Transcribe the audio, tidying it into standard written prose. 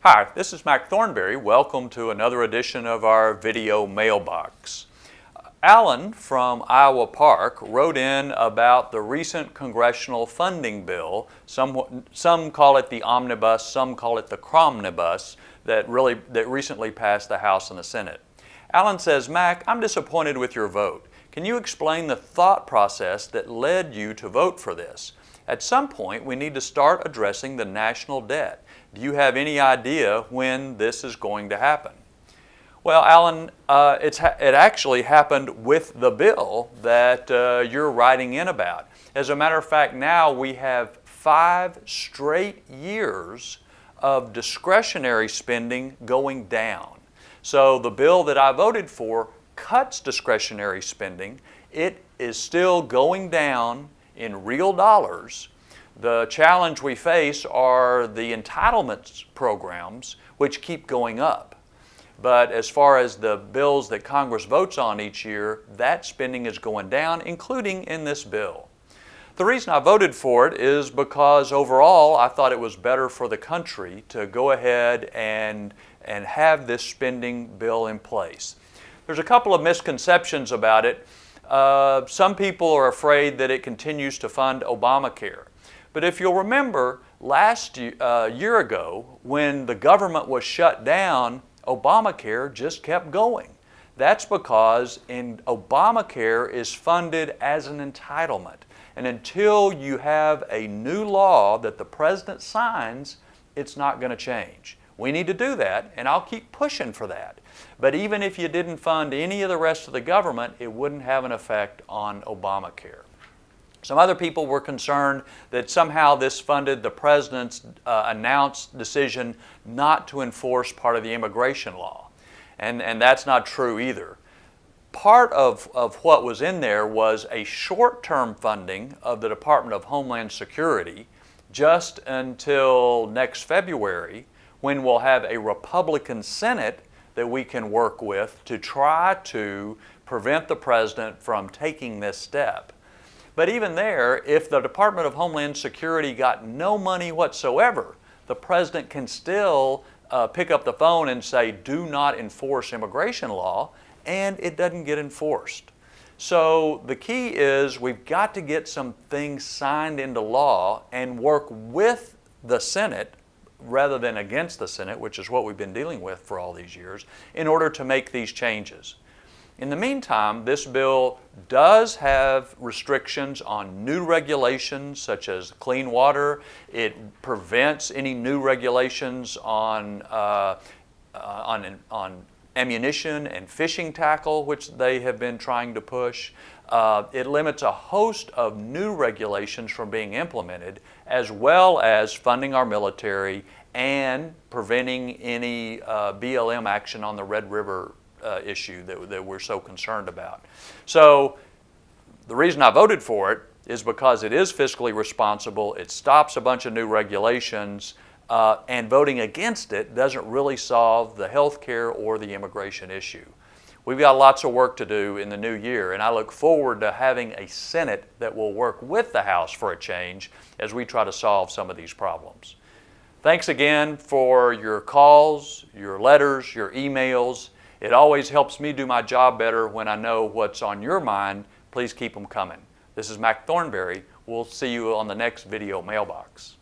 Hi, this is Mac Thornberry. Welcome to another edition of our video mailbox. Alan from Iowa Park wrote in about the recent congressional funding bill. Some call it the omnibus, some call it the cromnibus, that recently passed the House and the Senate. Alan says, Mac, I'm disappointed with your vote. Can you explain the thought process that led you to vote for this? At some point, we need to start addressing the national debt. Do you have any idea when this is going to happen? Well, Alan, it actually happened with the bill that you're writing in about. As a matter of fact, now we have 5 straight years of discretionary spending going down. So the bill that I voted for cuts discretionary spending. It is still going down in real dollars. The challenge we face are the entitlements programs, which keep going up. But as far as the bills that Congress votes on each year, that spending is going down, including in this bill. The reason I voted for it is because overall I thought it was better for the country to go ahead and have this spending bill in place. There's a couple of misconceptions about it. Some people are afraid that it continues to fund Obamacare. But if you'll remember, last year ago, when the government was shut down, Obamacare just kept going. That's because Obamacare is funded as an entitlement. And until you have a new law that the president signs, it's not going to change. We need to do that, and I'll keep pushing for that. But even if you didn't fund any of the rest of the government, it wouldn't have an effect on Obamacare. Some other people were concerned that somehow this funded the president's announced decision not to enforce part of the immigration law. And that's not true either. Part of what was in there was a short-term funding of the Department of Homeland Security just until next February, when we'll have a Republican Senate that we can work with to try to prevent the president from taking this step. But even there, if the Department of Homeland Security got no money whatsoever, the president can still pick up the phone and say, do not enforce immigration law, and it doesn't get enforced. So the key is we've got to get some things signed into law and work with the Senate rather than against the Senate, which is what we've been dealing with for all these years, in order to make these changes. In the meantime, this bill does have restrictions on new regulations such as clean water. It prevents any new regulations on ammunition and fishing tackle, which they have been trying to push. It limits a host of new regulations from being implemented, as well as funding our military and preventing any BLM action on the Red River issue that we're so concerned about. So the reason I voted for it is because it is fiscally responsible, it stops a bunch of new regulations, and voting against it doesn't really solve the health care or the immigration issue. We've got lots of work to do in the new year, and I look forward to having a Senate that will work with the House for a change as we try to solve some of these problems. Thanks again for your calls, your letters, your emails. It always helps me do my job better when I know what's on your mind. Please keep them coming. This is Mac Thornberry. We'll see you on the next video mailbox.